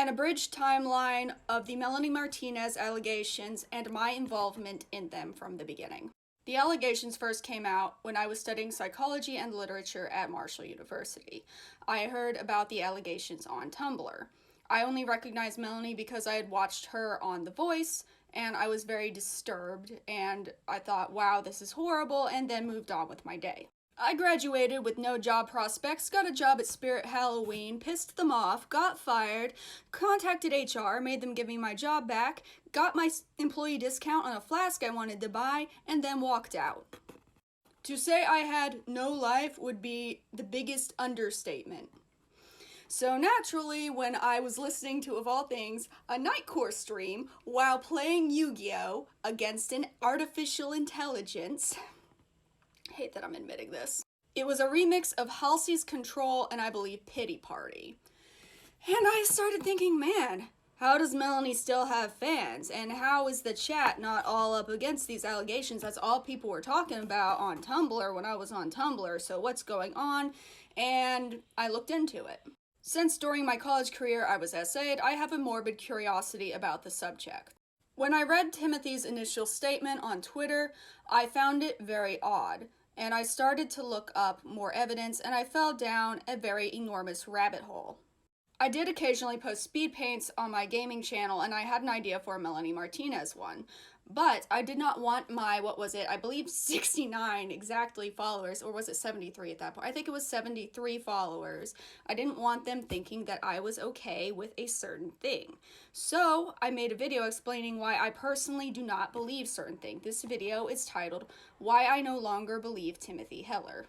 an abridged timeline of the Melanie Martinez allegations and my involvement in them from the beginning. The allegations first came out when I was studying psychology and literature at Marshall University. I heard about the allegations on Tumblr. I only recognized Melanie because I had watched her on The Voice, and I was very disturbed, and I thought, wow, this is horrible, and then moved on with my day. I graduated with no job prospects, got a job at Spirit Halloween, pissed them off, got fired, contacted HR, made them give me my job back, got my employee discount on a flask I wanted to buy, and then walked out. To say I had no life would be the biggest understatement. So naturally, when I was listening to, of all things, a Nightcore stream while playing Yu-Gi-Oh! Against an artificial intelligence, I hate that I'm admitting this. It was a remix of Halsey's Control and I believe Pity Party. And I started thinking, man, how does Melanie still have fans? And how is the chat not all up against these allegations? That's all people were talking about on Tumblr when I was on Tumblr. So what's going on? And I looked into it. Since during my college career I was essayed, I have a morbid curiosity about the subject. When I read Timothy's initial statement on Twitter, I found it very odd. And I started to look up more evidence, and I fell down a very enormous rabbit hole. I did occasionally post speed paints on my gaming channel, and I had an idea for a Melanie Martinez one. But I did not want my, I believe 69 exactly followers, or was it 73 at that point? I think it was 73 followers. I didn't want them thinking that I was okay with a certain thing. So I made a video explaining why I personally do not believe certain things. This video is titled, Why I No Longer Believe Timothy Heller.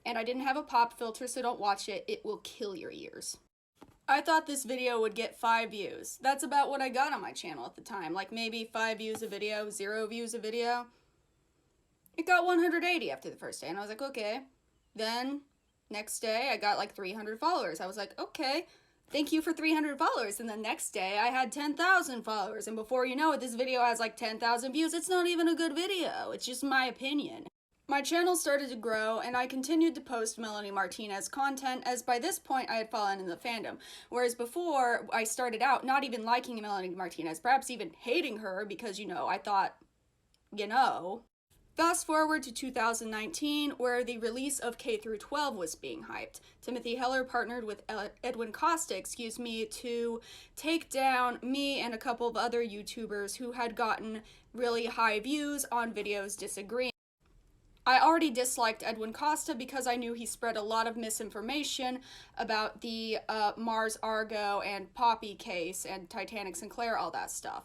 And I didn't have a pop filter, so don't watch it. It will kill your ears. I thought this video would get 5 views. That's about what I got on my channel at the time. Like maybe 5 views a video, 0 views a video. It got 180 after the first day, and I was like, okay. Then, next day, I got like 300 followers. I was like, okay, thank you for 300 followers. And the next day, I had 10,000 followers. And before you know it, this video has like 10,000 views. It's not even a good video. It's just my opinion. My channel started to grow, and I continued to post Melanie Martinez content, as by this point I had fallen in the fandom. Whereas before, I started out not even liking Melanie Martinez, perhaps even hating her, because, I thought, Fast forward to 2019, where the release of K-12 was being hyped. Timothy Heller partnered with Edwin Costa, to take down me and a couple of other YouTubers who had gotten really high views on videos disagreeing. I already disliked Edwin Costa because I knew he spread a lot of misinformation about the Mars Argo and Poppy case and Titanic Sinclair, all that stuff.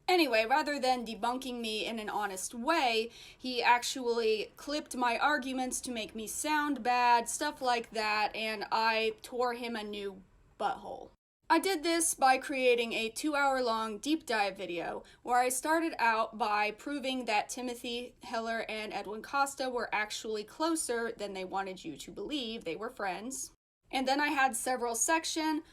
Anyway, rather than debunking me in an honest way, he actually clipped my arguments to make me sound bad, stuff like that, and I tore him a new butthole. I did this by creating a 2-hour-long deep dive video where I started out by proving that Timothy Heller and Edwin Costa were actually closer than they wanted you to believe. They were friends. And then I had several sections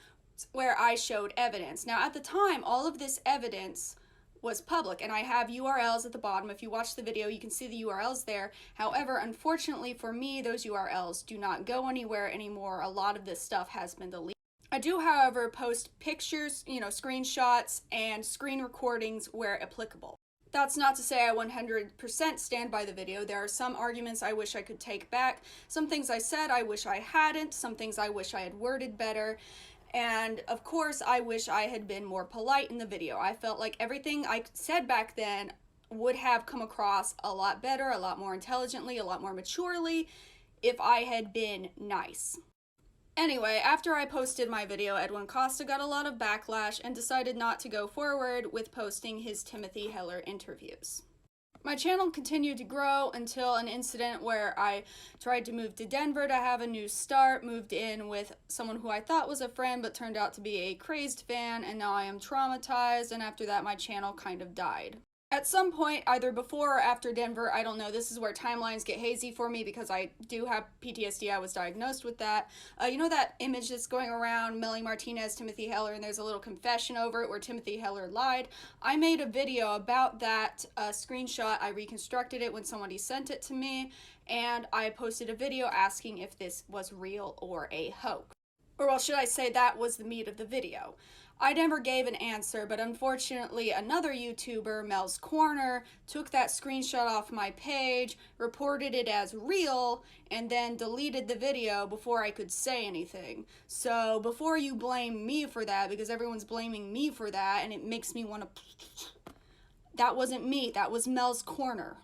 where I showed evidence. Now at the time, all of this evidence was public, and I have URLs at the bottom. If you watch the video, you can see the URLs there. However, unfortunately for me, those URLs do not go anywhere anymore. A lot of this stuff has been deleted. I do, however, post pictures, screenshots, and screen recordings where applicable. That's not to say I 100% stand by the video. There are some arguments I wish I could take back. Some things I said I wish I hadn't. Some things I wish I had worded better. And, of course, I wish I had been more polite in the video. I felt like everything I said back then would have come across a lot better, a lot more intelligently, a lot more maturely if I had been nice. Anyway, after I posted my video, Edwin Costa got a lot of backlash and decided not to go forward with posting his Timothy Heller interviews. My channel continued to grow until an incident where I tried to move to Denver to have a new start, moved in with someone who I thought was a friend but turned out to be a crazed fan, and now I am traumatized, and after that my channel kind of died. At some point, either before or after Denver, I don't know, this is where timelines get hazy for me because I do have PTSD, I was diagnosed with that. You know that image that's going around, Melanie Martinez, Timothy Heller, and there's a little confession over it where Timothy Heller lied? I made a video about that screenshot. I reconstructed it when somebody sent it to me, and I posted a video asking if this was real or a hoax. Or well, should I say that was the meat of the video. I never gave an answer, but unfortunately another YouTuber, Mel's Corner, took that screenshot off my page, reported it as real, and then deleted the video before I could say anything. So before you blame me for that, because everyone's blaming me for that, and it makes me want to... That wasn't me, that was Mel's Corner.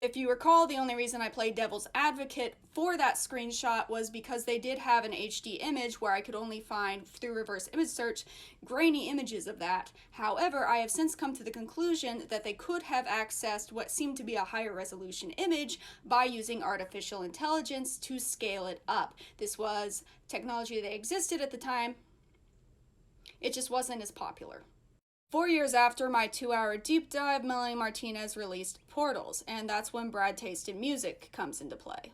If you recall, the only reason I played devil's advocate for that screenshot was because they did have an HD image where I could only find, through reverse image search, grainy images of that. However, I have since come to the conclusion that they could have accessed what seemed to be a higher resolution image by using artificial intelligence to scale it up. This was technology that existed at the time. It just wasn't as popular. 4 years after my 2-hour deep dive, Melanie Martinez released Portals, and that's when Brad Tasted Music comes into play.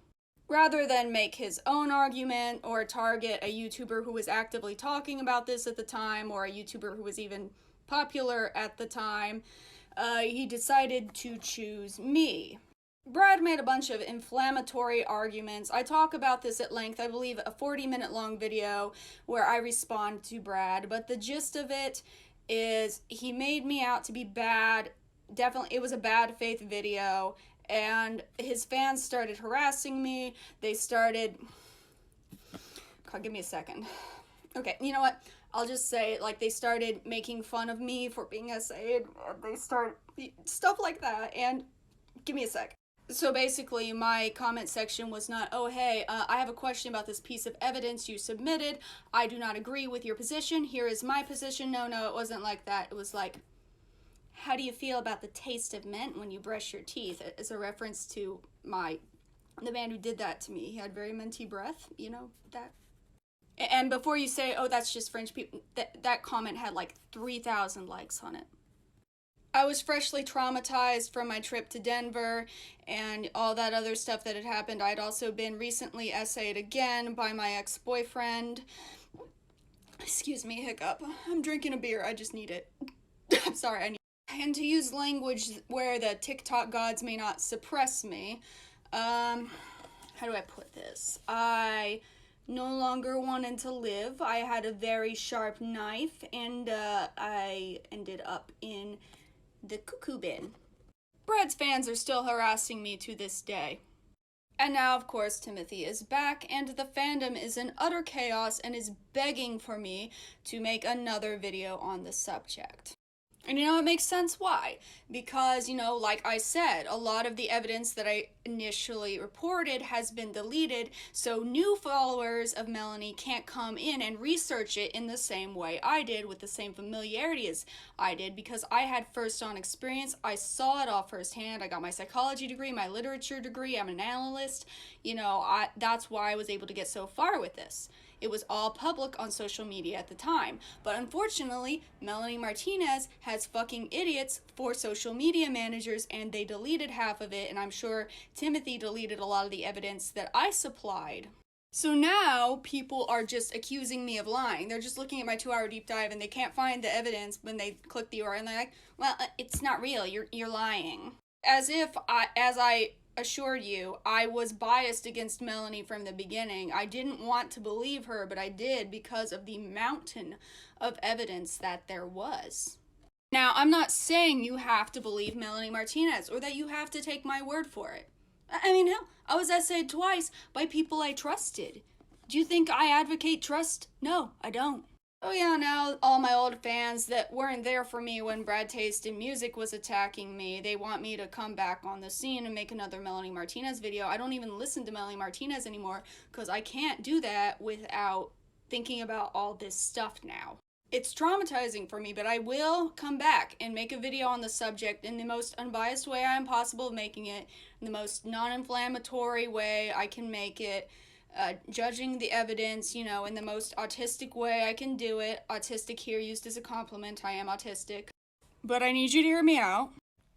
Rather than make his own argument or target a YouTuber who was actively talking about this at the time, or a YouTuber who was even popular at the time, he decided to choose me. Brad made a bunch of inflammatory arguments. I talk about this at length, I believe a 40-minute long video where I respond to Brad, but the gist of it is he made me out to be bad. Definitely, it was a bad faith video, and his fans started harassing me. They started... God, give me a second. Okay, you know what? I'll just say, like, they started making fun of me for being essayed. They start... stuff like that, and give me a sec. So basically, my comment section was not, oh, hey, I have a question about this piece of evidence you submitted. I do not agree with your position. Here is my position. No, it wasn't like that. It was like, how do you feel about the taste of mint when you brush your teeth? As a reference to the man who did that to me. He had very minty breath, you know, that. And before you say, oh, that's just French people, that comment had like 3,000 likes on it. I was freshly traumatized from my trip to Denver and all that other stuff that had happened. I'd also been recently essayed again by my ex-boyfriend. Excuse me, hiccup. I'm drinking a beer. I just need it. I'm sorry. And to use language where the TikTok gods may not suppress me, how do I put this? I no longer wanted to live. I had a very sharp knife, and I ended up in the cuckoo bin. Brad's fans are still harassing me to this day. And now, of course, Timothy is back, and the fandom is in utter chaos and is begging for me to make another video on the subject. And you know, it makes sense why. Because, you know, like I said, a lot of the evidence that I initially reported has been deleted, so new followers of Melanie can't come in and research it in the same way I did, with the same familiarity as I did, because I had first-on experience. I saw it all firsthand. I got my psychology degree, my literature degree, I'm an analyst. You know, that's why I was able to get so far with this. It was all public on social media at the time. But unfortunately, Melanie Martinez has fucking idiots for social media managers, and they deleted half of it, and I'm sure Timothy deleted a lot of the evidence that I supplied. So now people are just accusing me of lying. They're just looking at my 2-hour deep dive and they can't find the evidence when they click the URL, and they're like, well, it's not real, you're lying. As if as I assured you, I was biased against Melanie from the beginning. I didn't want to believe her, but I did because of the mountain of evidence that there was. Now, I'm not saying you have to believe Melanie Martinez or that you have to take my word for it. I mean, hell, I was essayed twice by people I trusted. Do you think I advocate trust? No, I don't. Oh yeah, now all my old fans that weren't there for me when Brad Tasted Music was attacking me, they want me to come back on the scene and make another Melanie Martinez video. I don't even listen to Melanie Martinez anymore because I can't do that without thinking about all this stuff now. It's traumatizing for me, but I will come back and make a video on the subject in the most unbiased way I am possible of making it, in the most non-inflammatory way I can make it. Judging the evidence, you know, in the most autistic way I can do it. Autistic here used as a compliment. I am autistic. But I need you to hear me out.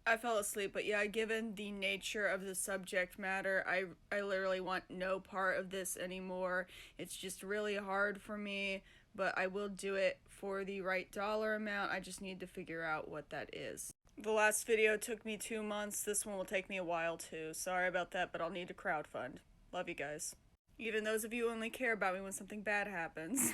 I fell asleep, but yeah, given the nature of the subject matter, I literally want no part of this anymore. It's just really hard for me, but I will do it for the right dollar amount. I just need to figure out what that is. The last video took me 2 months. This one will take me a while too. Sorry about that, but I'll need to crowdfund. Love you guys. Even those of you who only care about me when something bad happens.